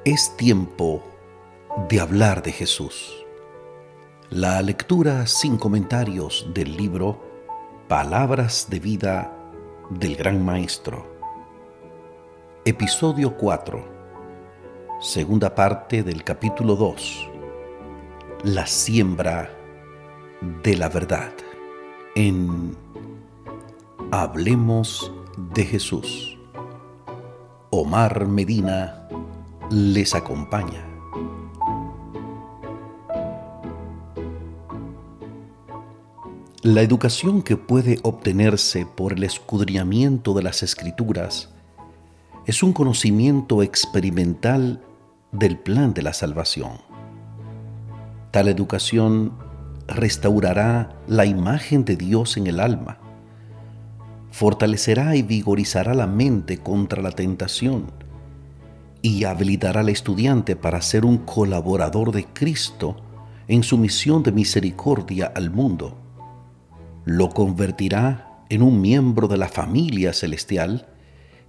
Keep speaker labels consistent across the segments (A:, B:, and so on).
A: Es tiempo de hablar de Jesús. La lectura sin comentarios del libro Palabras de Vida del Gran Maestro. Episodio 4. Segunda parte del capítulo 2. La siembra de la verdad. En Hablemos de Jesús. Omar Medina les acompaña. La educación que puede obtenerse por el escudriñamiento de las Escrituras es un conocimiento experimental del plan de la salvación. Tal educación restaurará la imagen de Dios en el alma, fortalecerá y vigorizará la mente contra la tentación y habilitará al estudiante para ser un colaborador de Cristo en su misión de misericordia al mundo. Lo convertirá en un miembro de la familia celestial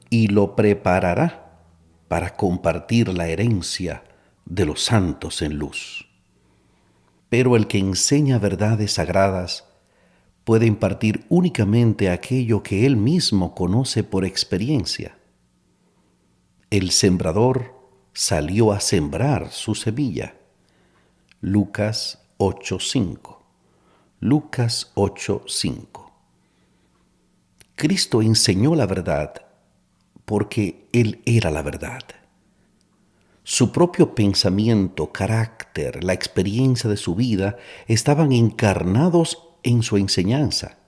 A: y lo preparará para compartir la herencia de los santos en luz. Pero el que enseña verdades sagradas puede impartir únicamente aquello que él mismo conoce por experiencia. El sembrador salió a sembrar su semilla. Lucas 8:5. Lucas 8:5. Cristo enseñó la verdad porque Él era la verdad. Su propio pensamiento, carácter, la experiencia de su vida estaban encarnados en su enseñanza.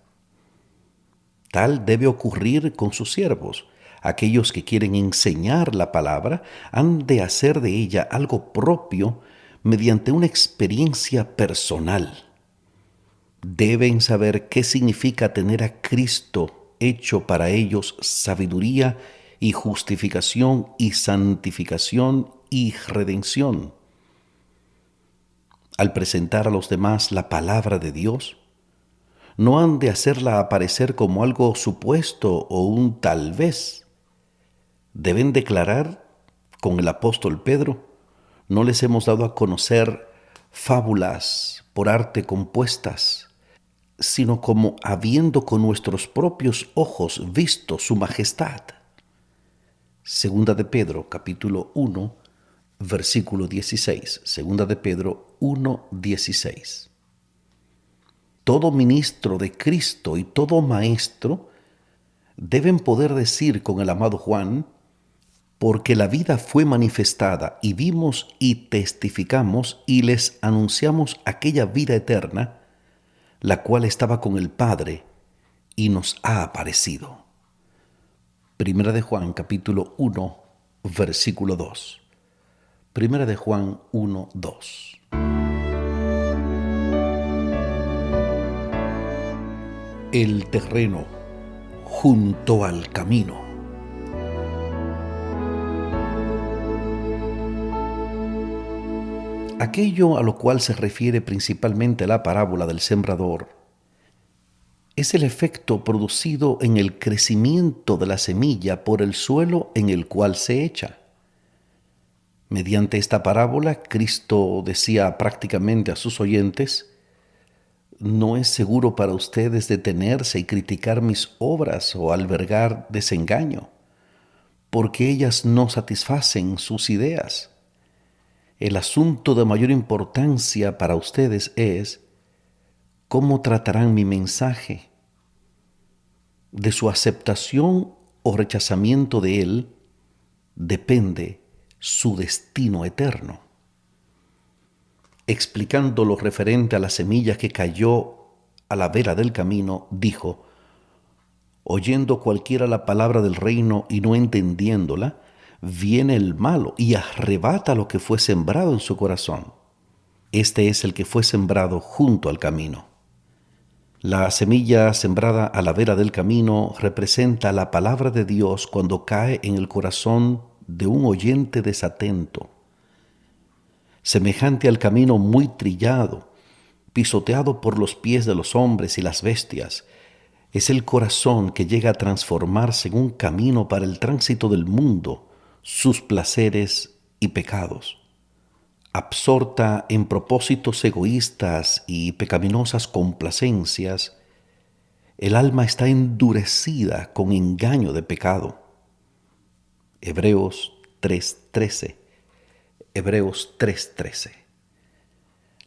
A: Tal debe ocurrir con sus siervos. Aquellos que quieren enseñar la palabra han de hacer de ella algo propio mediante una experiencia personal. Deben saber qué significa tener a Cristo hecho para ellos sabiduría y justificación y santificación y redención. Al presentar a los demás la palabra de Dios, no han de hacerla aparecer como algo supuesto o un tal vez. Deben declarar con el apóstol Pedro: no les hemos dado a conocer fábulas por arte compuestas, sino como habiendo con nuestros propios ojos visto su majestad. Segunda de Pedro, capítulo 1, versículo 16. Segunda de Pedro 1:16. Todo ministro de Cristo y todo maestro deben poder decir con el amado Juan: porque la vida fue manifestada y vimos y testificamos y les anunciamos aquella vida eterna, la cual estaba con el Padre y nos ha aparecido. Primera de Juan capítulo 1, versículo 2. Primera de Juan 1, 2. El terreno junto al camino. Aquello a lo cual se refiere principalmente la parábola del sembrador es el efecto producido en el crecimiento de la semilla por el suelo en el cual se echa. Mediante esta parábola, Cristo decía prácticamente a sus oyentes: no es seguro para ustedes detenerse y criticar mis obras o albergar desengaño, porque ellas no satisfacen sus ideas. El asunto de mayor importancia para ustedes es cómo tratarán mi mensaje. De su aceptación o rechazamiento de él depende su destino eterno. Explicando lo referente a la semilla que cayó a la vera del camino, dijo: oyendo cualquiera la palabra del reino y no entendiéndola, viene el malo y arrebata lo que fue sembrado en su corazón. Este es el que fue sembrado junto al camino. La semilla sembrada a la vera del camino representa la palabra de Dios cuando cae en el corazón de un oyente desatento. Semejante al camino muy trillado, pisoteado por los pies de los hombres y las bestias, es el corazón que llega a transformarse en un camino para el tránsito del mundo, sus placeres y pecados. Absorta en propósitos egoístas y pecaminosas complacencias, el alma está endurecida con engaño de pecado. Hebreos 3:13. Hebreos 3:13.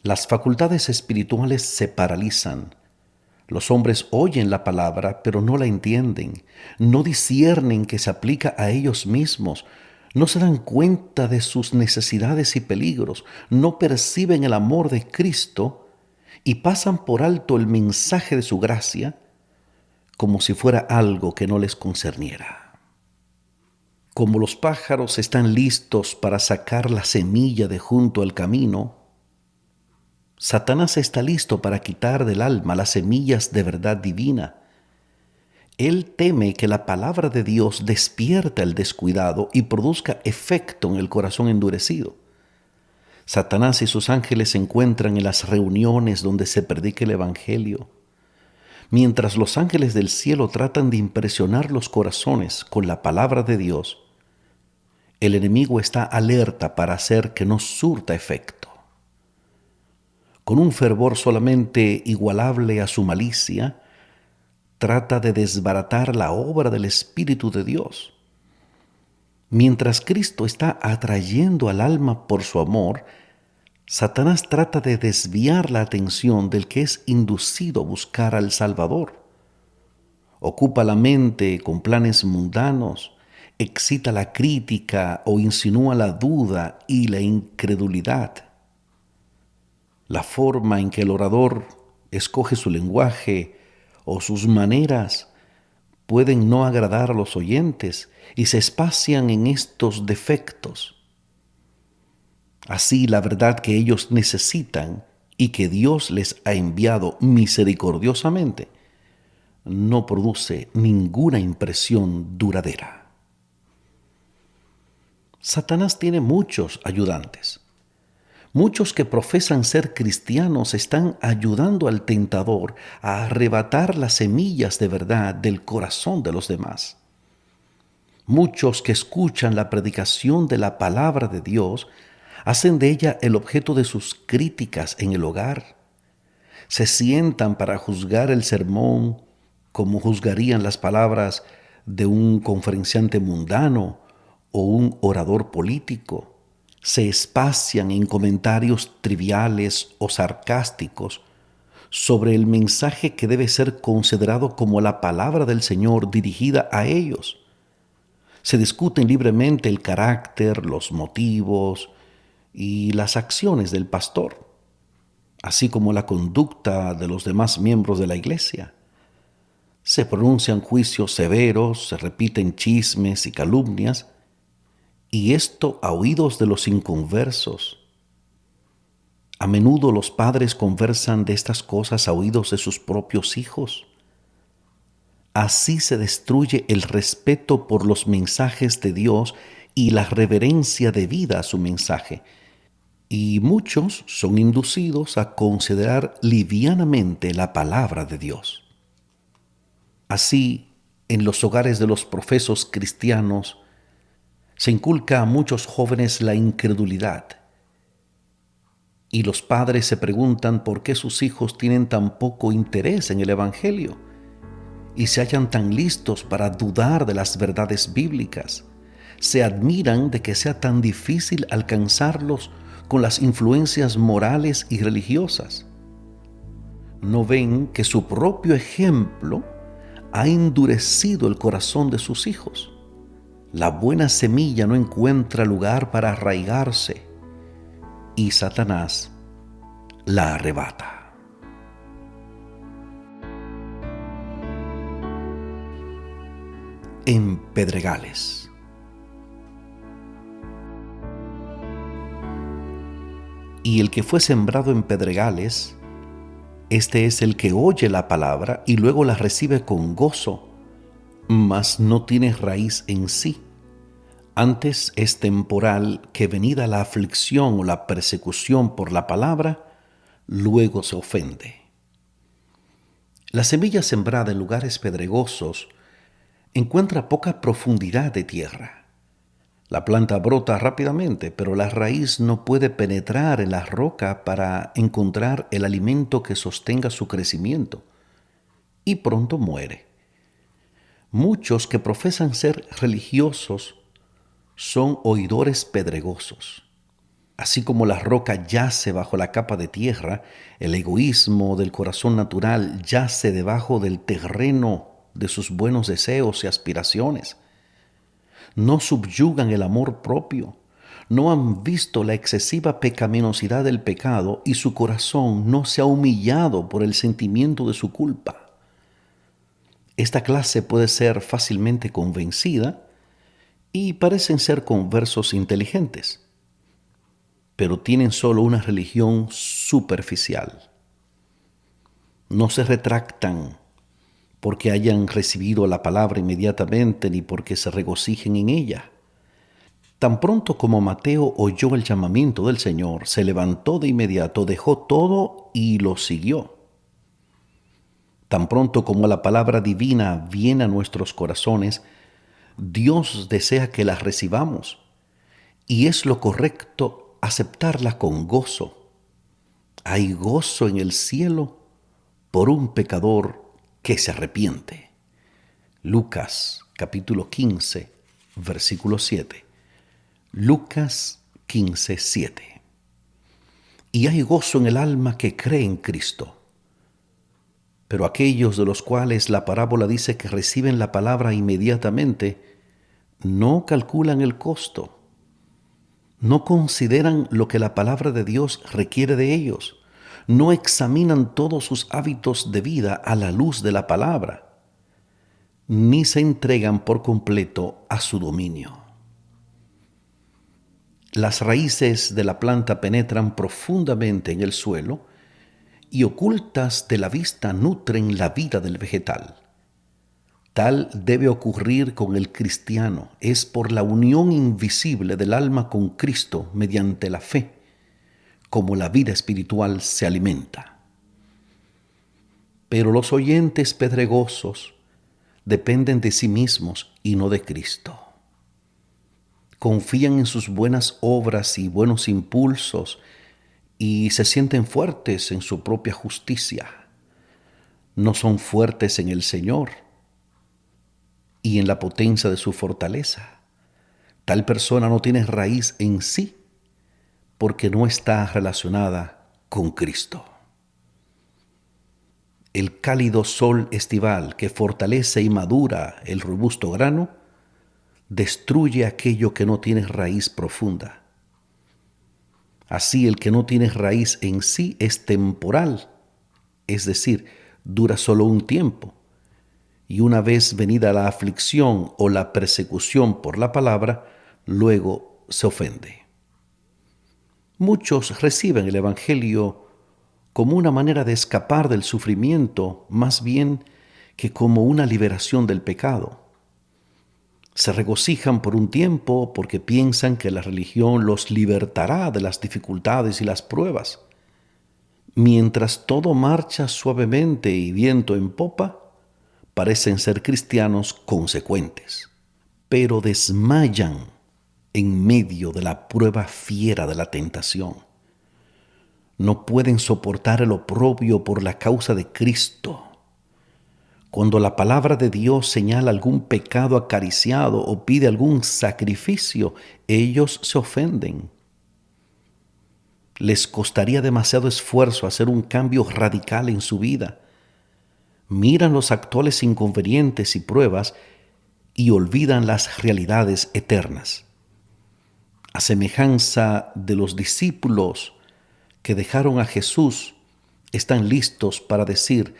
A: Las facultades espirituales se paralizan. Los hombres oyen la palabra, pero no la entienden. No disciernen que se aplica a ellos mismos. No se dan cuenta de sus necesidades y peligros. No perciben el amor de Cristo y pasan por alto el mensaje de su gracia como si fuera algo que no les concerniera. Como los pájaros están listos para sacar la semilla de junto al camino, Satanás está listo para quitar del alma las semillas de verdad divina. Él teme que la palabra de Dios despierta el descuidado y produzca efecto en el corazón endurecido. Satanás y sus ángeles se encuentran en las reuniones donde se predica el Evangelio. Mientras los ángeles del cielo tratan de impresionar los corazones con la palabra de Dios, el enemigo está alerta para hacer que no surta efecto. Con un fervor solamente igualable a su malicia, trata de desbaratar la obra del Espíritu de Dios. Mientras Cristo está atrayendo al alma por su amor, Satanás trata de desviar la atención del que es inducido a buscar al Salvador. Ocupa la mente con planes mundanos, excita la crítica o insinúa la duda y la incredulidad. La forma en que el orador escoge su lenguaje o sus maneras pueden no agradar a los oyentes y se espacian en estos defectos. Así, la verdad que ellos necesitan y que Dios les ha enviado misericordiosamente no produce ninguna impresión duradera. Satanás tiene muchos ayudantes. Muchos que profesan ser cristianos están ayudando al tentador a arrebatar las semillas de verdad del corazón de los demás. Muchos que escuchan la predicación de la palabra de Dios hacen de ella el objeto de sus críticas en el hogar. Se sientan para juzgar el sermón como juzgarían las palabras de un conferenciante mundano o un orador político. Se espacian en comentarios triviales o sarcásticos sobre el mensaje que debe ser considerado como la palabra del Señor dirigida a ellos. Se discuten libremente el carácter, los motivos y las acciones del pastor, así como la conducta de los demás miembros de la iglesia. Se pronuncian juicios severos, se repiten chismes y calumnias, y esto a oídos de los inconversos. A menudo los padres conversan de estas cosas a oídos de sus propios hijos. Así se destruye el respeto por los mensajes de Dios y la reverencia debida a su mensaje. Y muchos son inducidos a considerar livianamente la palabra de Dios. Así, en los hogares de los profesos cristianos, se inculca a muchos jóvenes la incredulidad. Y los padres se preguntan por qué sus hijos tienen tan poco interés en el Evangelio y se hallan tan listos para dudar de las verdades bíblicas. Se admiran de que sea tan difícil alcanzarlos con las influencias morales y religiosas. No ven que su propio ejemplo ha endurecido el corazón de sus hijos. La buena semilla no encuentra lugar para arraigarse y Satanás la arrebata. En pedregales. Y el que fue sembrado en pedregales, este es el que oye la palabra y luego la recibe con gozo, mas no tiene raíz en sí. Antes es temporal, que venida la aflicción o la persecución por la palabra, luego se ofende. La semilla sembrada en lugares pedregosos encuentra poca profundidad de tierra. La planta brota rápidamente, pero la raíz no puede penetrar en la roca para encontrar el alimento que sostenga su crecimiento y pronto muere. Muchos que profesan ser religiosos son oidores pedregosos. Así como la roca yace bajo la capa de tierra, el egoísmo del corazón natural yace debajo del terreno de sus buenos deseos y aspiraciones. No subyugan el amor propio, no han visto la excesiva pecaminosidad del pecado y su corazón no se ha humillado por el sentimiento de su culpa. Esta clase puede ser fácilmente convencida y parecen ser conversos inteligentes, pero tienen solo una religión superficial. No se retractan porque hayan recibido la palabra inmediatamente ni porque se regocijen en ella. Tan pronto como Mateo oyó el llamamiento del Señor, se levantó de inmediato, dejó todo y lo siguió. Tan pronto como la palabra divina viene a nuestros corazones, Dios desea que la recibamos y es lo correcto aceptarla con gozo. Hay gozo en el cielo por un pecador que se arrepiente. Lucas capítulo 15, versículo 7. Lucas 15, 7. Y hay gozo en el alma que cree en Cristo. Pero aquellos de los cuales la parábola dice que reciben la palabra inmediatamente, no calculan el costo, no consideran lo que la palabra de Dios requiere de ellos, no examinan todos sus hábitos de vida a la luz de la palabra, ni se entregan por completo a su dominio. Las raíces de la planta penetran profundamente en el suelo y ocultas de la vista nutren la vida del vegetal. Tal debe ocurrir con el cristiano. Es por la unión invisible del alma con Cristo mediante la fe, como la vida espiritual se alimenta. Pero los oyentes pedregosos dependen de sí mismos y no de Cristo. Confían en sus buenas obras y buenos impulsos y se sienten fuertes en su propia justicia. No son fuertes en el Señor y en la potencia de su fortaleza. Tal persona no tiene raíz en sí porque no está relacionada con Cristo. El cálido sol estival que fortalece y madura el robusto grano destruye aquello que no tiene raíz profunda. Así el que no tiene raíz en sí es temporal, es decir, dura solo un tiempo, y una vez venida la aflicción o la persecución por la palabra, luego se ofende. Muchos reciben el Evangelio como una manera de escapar del sufrimiento, más bien que como una liberación del pecado. Se regocijan por un tiempo porque piensan que la religión los libertará de las dificultades y las pruebas. Mientras todo marcha suavemente y viento en popa, parecen ser cristianos consecuentes, pero desmayan en medio de la prueba fiera de la tentación. No pueden soportar el oprobio por la causa de Cristo. Cuando la palabra de Dios señala algún pecado acariciado o pide algún sacrificio, ellos se ofenden. Les costaría demasiado esfuerzo hacer un cambio radical en su vida. Miran los actuales inconvenientes y pruebas y olvidan las realidades eternas. A semejanza de los discípulos que dejaron a Jesús, están listos para decir: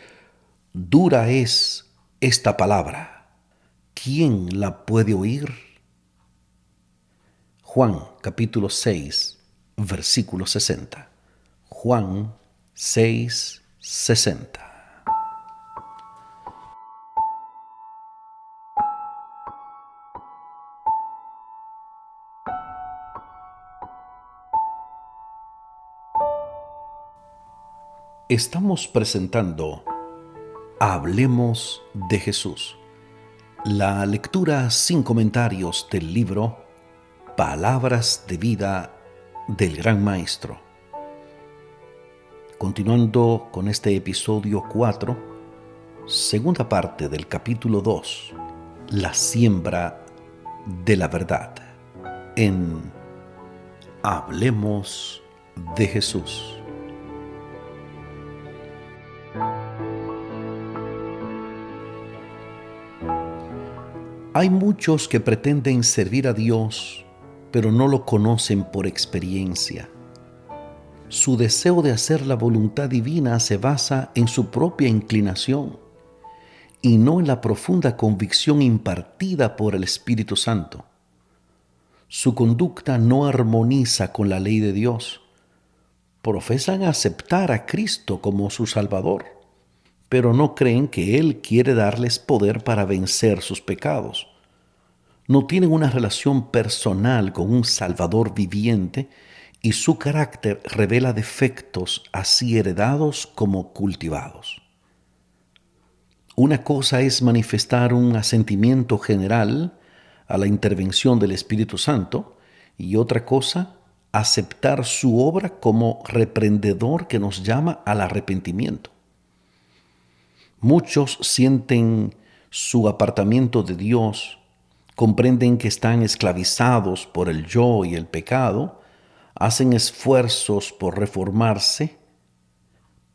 A: dura es esta palabra, ¿quién la puede oír? Juan capítulo 6, versículo 60. Juan 6, 60. Estamos presentando Hablemos de Jesús, la lectura sin comentarios del libro Palabras de vida del Gran Maestro. Continuando con este episodio 4, segunda parte del capítulo 2, la siembra de la verdad, en Hablemos de Jesús. Hay muchos que pretenden servir a Dios, pero no lo conocen por experiencia. Su deseo de hacer la voluntad divina se basa en su propia inclinación y no en la profunda convicción impartida por el Espíritu Santo. Su conducta no armoniza con la ley de Dios. Profesan aceptar a Cristo como su Salvador, pero no creen que Él quiere darles poder para vencer sus pecados. No tienen una relación personal con un Salvador viviente y su carácter revela defectos así heredados como cultivados. Una cosa es manifestar un asentimiento general a la intervención del Espíritu Santo y otra cosa, aceptar su obra como reprendedor que nos llama al arrepentimiento. Muchos sienten su apartamiento de Dios, comprenden que están esclavizados por el yo y el pecado, hacen esfuerzos por reformarse,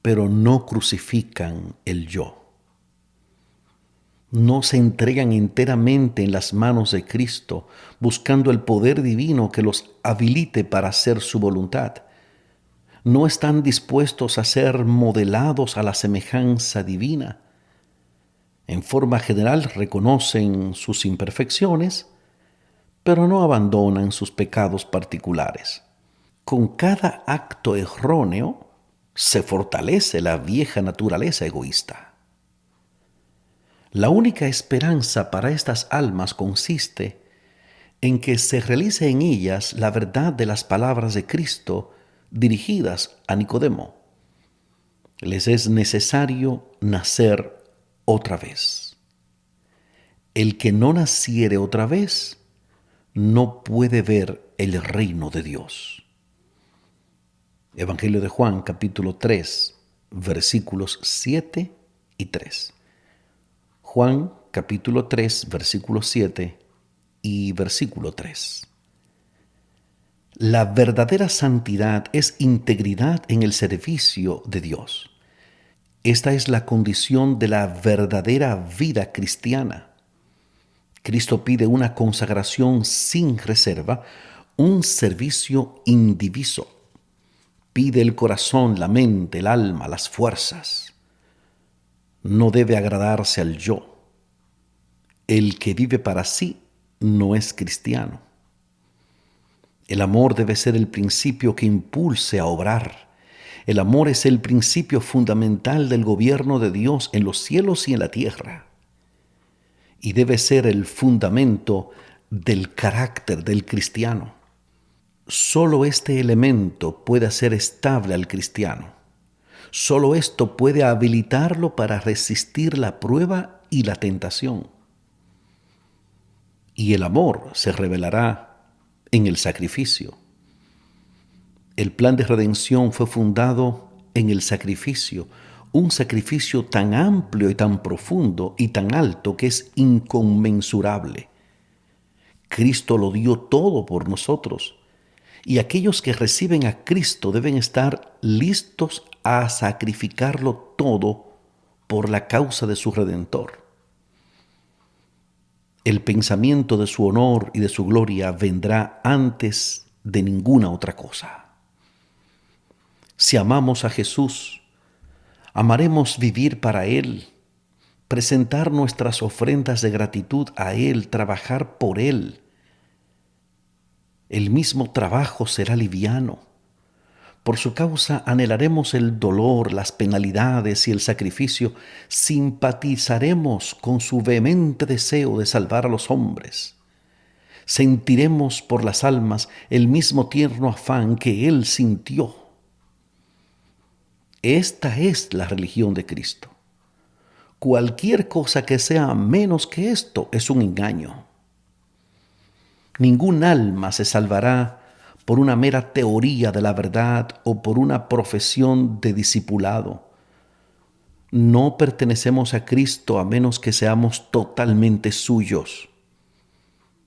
A: pero no crucifican el yo. No se entregan enteramente en las manos de Cristo, buscando el poder divino que los habilite para hacer su voluntad. No están dispuestos a ser modelados a la semejanza divina. En forma general reconocen sus imperfecciones, pero no abandonan sus pecados particulares. Con cada acto erróneo se fortalece la vieja naturaleza egoísta. La única esperanza para estas almas consiste en que se realice en ellas la verdad de las palabras de Cristo dirigidas a Nicodemo. Les es necesario nacer otra vez. El que no naciere otra vez no puede ver el reino de Dios. Evangelio de Juan, capítulo 3, versículos 7 y 3. Juan, capítulo 3, versículo 7 y versículo 3. La verdadera santidad es integridad en el servicio de Dios. Esta es la condición de la verdadera vida cristiana. Cristo pide una consagración sin reserva, un servicio indiviso. Pide el corazón, la mente, el alma, las fuerzas. No debe agradarse al yo. El que vive para sí no es cristiano. El amor debe ser el principio que impulse a obrar. El amor es el principio fundamental del gobierno de Dios en los cielos y en la tierra. Y debe ser el fundamento del carácter del cristiano. Solo este elemento puede hacer estable al cristiano. Solo esto puede habilitarlo para resistir la prueba y la tentación. Y el amor se revelará en el sacrificio. El plan de redención fue fundado en el sacrificio, un sacrificio tan amplio y tan profundo y tan alto que es inconmensurable. Cristo lo dio todo por nosotros, y aquellos que reciben a Cristo deben estar listos a sacrificarlo todo por la causa de su Redentor. El pensamiento de su honor y de su gloria vendrá antes de ninguna otra cosa. Si amamos a Jesús, amaremos vivir para Él, presentar nuestras ofrendas de gratitud a Él, trabajar por Él. El mismo trabajo será liviano. Por su causa anhelaremos el dolor, las penalidades y el sacrificio. Simpatizaremos con su vehemente deseo de salvar a los hombres. Sentiremos por las almas el mismo tierno afán que Él sintió. Esta es la religión de Cristo. Cualquier cosa que sea menos que esto es un engaño. Ningún alma se salvará por una mera teoría de la verdad o por una profesión de discipulado. No pertenecemos a Cristo a menos que seamos totalmente suyos.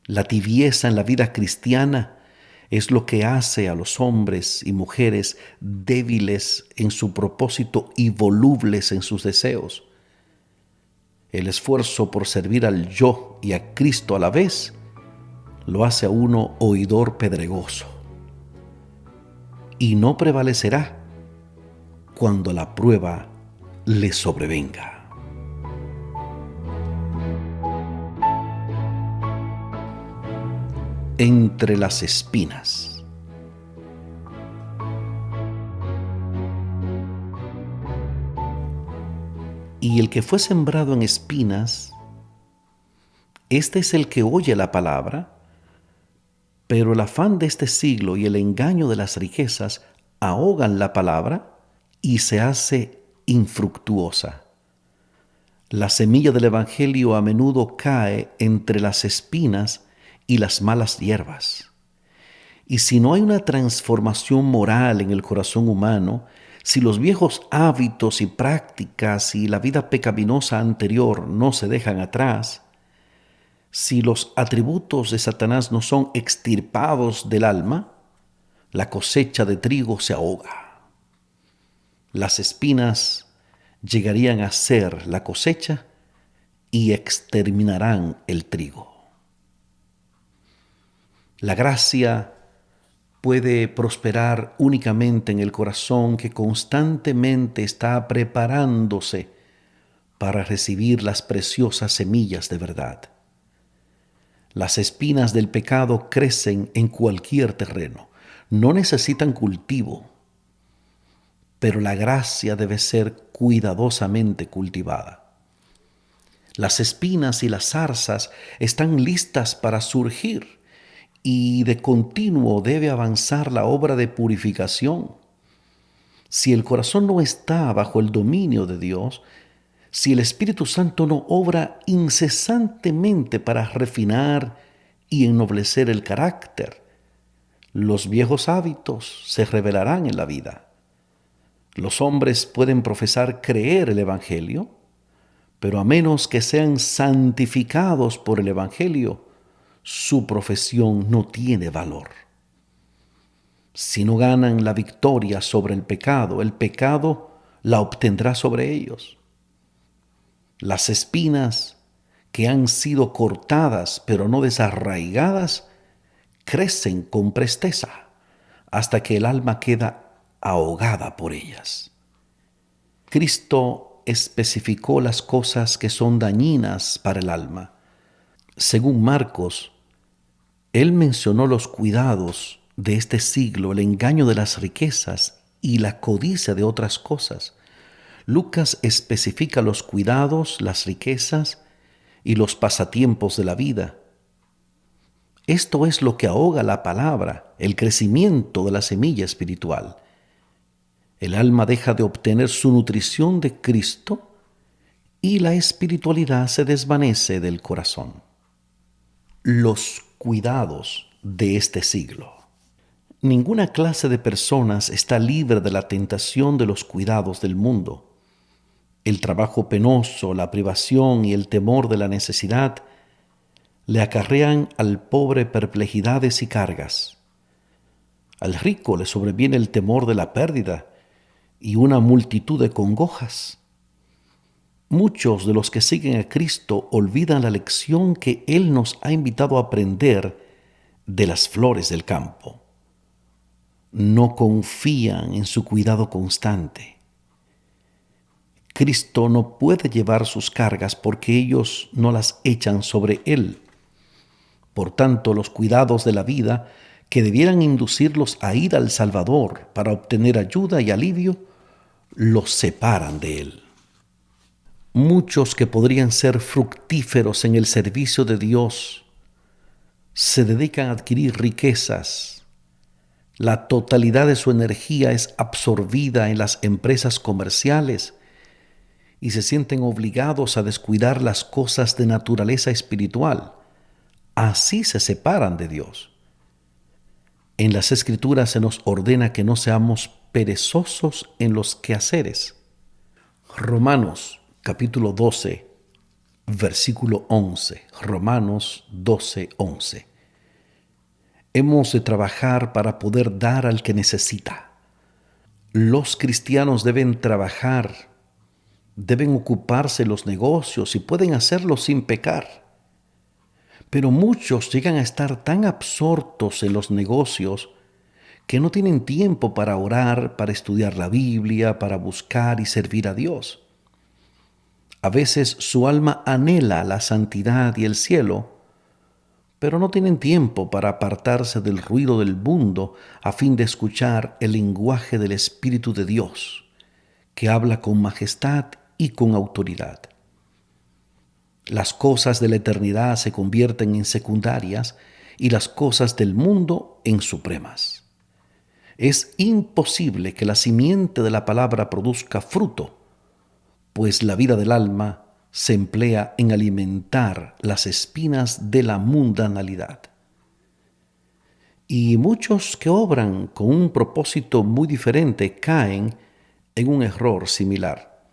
A: La tibieza en la vida cristiana es lo que hace a los hombres y mujeres débiles en su propósito y volubles en sus deseos. El esfuerzo por servir al yo y a Cristo a la vez lo hace a uno oidor pedregoso. Y no prevalecerá cuando la prueba le sobrevenga. Entre las espinas. Y el que fue sembrado en espinas, este es el que oye la palabra, pero el afán de este siglo y el engaño de las riquezas ahogan la palabra y se hace infructuosa. La semilla del Evangelio a menudo cae entre las espinas y las malas hierbas. Y si no hay una transformación moral en el corazón humano, si los viejos hábitos y prácticas y la vida pecaminosa anterior no se dejan atrás, si los atributos de Satanás no son extirpados del alma, la cosecha de trigo se ahoga. Las espinas llegarían a ser la cosecha y exterminarán el trigo. La gracia puede prosperar únicamente en el corazón que constantemente está preparándose para recibir las preciosas semillas de verdad. Las espinas del pecado crecen en cualquier terreno, no necesitan cultivo, pero la gracia debe ser cuidadosamente cultivada. Las espinas y las zarzas están listas para surgir y de continuo debe avanzar la obra de purificación. Si el corazón no está bajo el dominio de Dios, si el Espíritu Santo no obra incesantemente para refinar y ennoblecer el carácter, los viejos hábitos se revelarán en la vida. Los hombres pueden profesar creer el Evangelio, pero a menos que sean santificados por el Evangelio, su profesión no tiene valor. Si no ganan la victoria sobre el pecado la obtendrá sobre ellos. Las espinas que han sido cortadas pero no desarraigadas crecen con presteza hasta que el alma queda ahogada por ellas. Cristo especificó las cosas que son dañinas para el alma. Según Marcos, Él mencionó los cuidados de este siglo, el engaño de las riquezas y la codicia de otras cosas. Lucas especifica los cuidados, las riquezas y los pasatiempos de la vida. Esto es lo que ahoga la palabra, el crecimiento de la semilla espiritual. El alma deja de obtener su nutrición de Cristo y la espiritualidad se desvanece del corazón. Los cuidados de este siglo. Ninguna clase de personas está libre de la tentación de los cuidados del mundo. El trabajo penoso, la privación y el temor de la necesidad le acarrean al pobre perplejidades y cargas. Al rico le sobreviene el temor de la pérdida y una multitud de congojas. Muchos de los que siguen a Cristo olvidan la lección que Él nos ha invitado a aprender de las flores del campo. No confían en su cuidado constante. Cristo no puede llevar sus cargas porque ellos no las echan sobre Él. Por tanto, los cuidados de la vida que debieran inducirlos a ir al Salvador para obtener ayuda y alivio, los separan de Él. Muchos que podrían ser fructíferos en el servicio de Dios se dedican a adquirir riquezas. La totalidad de su energía es absorbida en las empresas comerciales y se sienten obligados a descuidar las cosas de naturaleza espiritual, así se separan de Dios. En las Escrituras se nos ordena que no seamos perezosos en los quehaceres. Romanos capítulo 12, versículo 11. Romanos 12, 11. Hemos de trabajar para poder dar al que necesita. Los cristianos deben trabajar, deben ocuparse en los negocios y pueden hacerlo sin pecar. Pero muchos llegan a estar tan absortos en los negocios que no tienen tiempo para orar, para estudiar la Biblia, para buscar y servir a Dios. A veces su alma anhela la santidad y el cielo, pero no tienen tiempo para apartarse del ruido del mundo a fin de escuchar el lenguaje del Espíritu de Dios, que habla con majestad y con autoridad. Las cosas de la eternidad se convierten en secundarias y las cosas del mundo en supremas. Es imposible que la simiente de la palabra produzca fruto, pues la vida del alma se emplea en alimentar las espinas de la mundanalidad. Y muchos que obran con un propósito muy diferente caen en un error similar.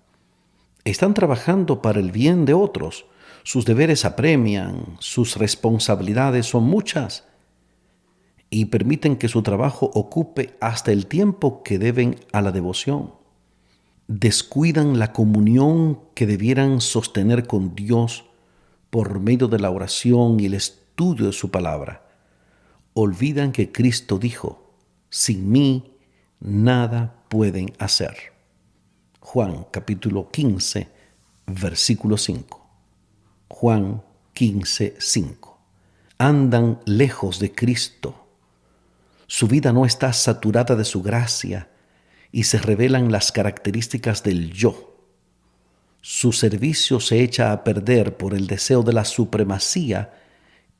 A: Están trabajando para el bien de otros, sus deberes apremian, sus responsabilidades son muchas y permiten que su trabajo ocupe hasta el tiempo que deben a la devoción. Descuidan la comunión que debieran sostener con Dios por medio de la oración y el estudio de su palabra. Olvidan que Cristo dijo: sin mí nada pueden hacer. Juan capítulo 15, versículo 5. Juan 15, 5. Andan lejos de Cristo. Su vida no está saturada de su gracia y se revelan las características del yo. Su servicio se echa a perder por el deseo de la supremacía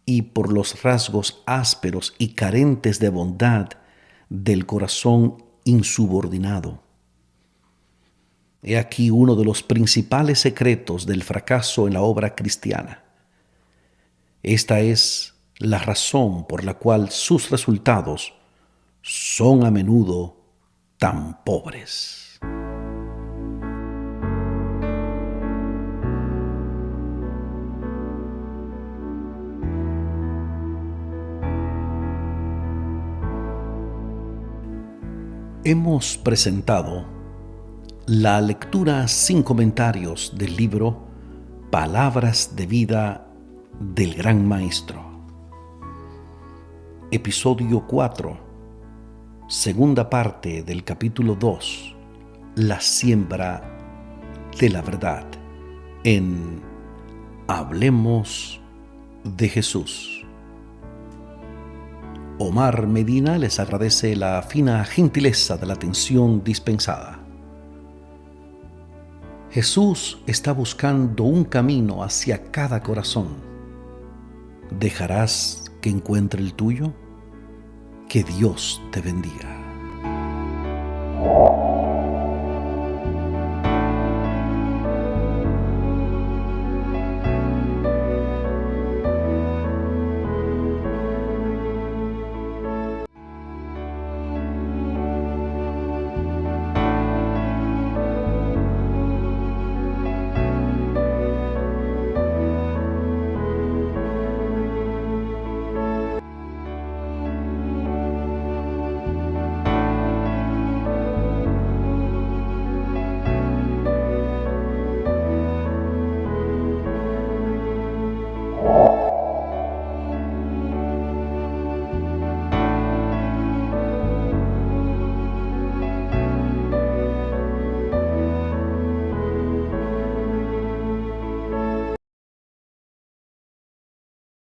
A: y por los rasgos ásperos y carentes de bondad del corazón insubordinado. He aquí uno de los principales secretos del fracaso en la obra cristiana. Esta es la razón por la cual sus resultados son a menudo tan pobres. Hemos presentado la lectura sin comentarios del libro Palabras de Vida del Gran Maestro. Episodio 4, segunda parte del capítulo 2, La siembra de la verdad, en Hablemos de Jesús. Omar Medina les agradece la fina gentileza de la atención dispensada. Jesús está buscando un camino hacia cada corazón. ¿Dejarás que encuentre el tuyo? Que Dios te bendiga.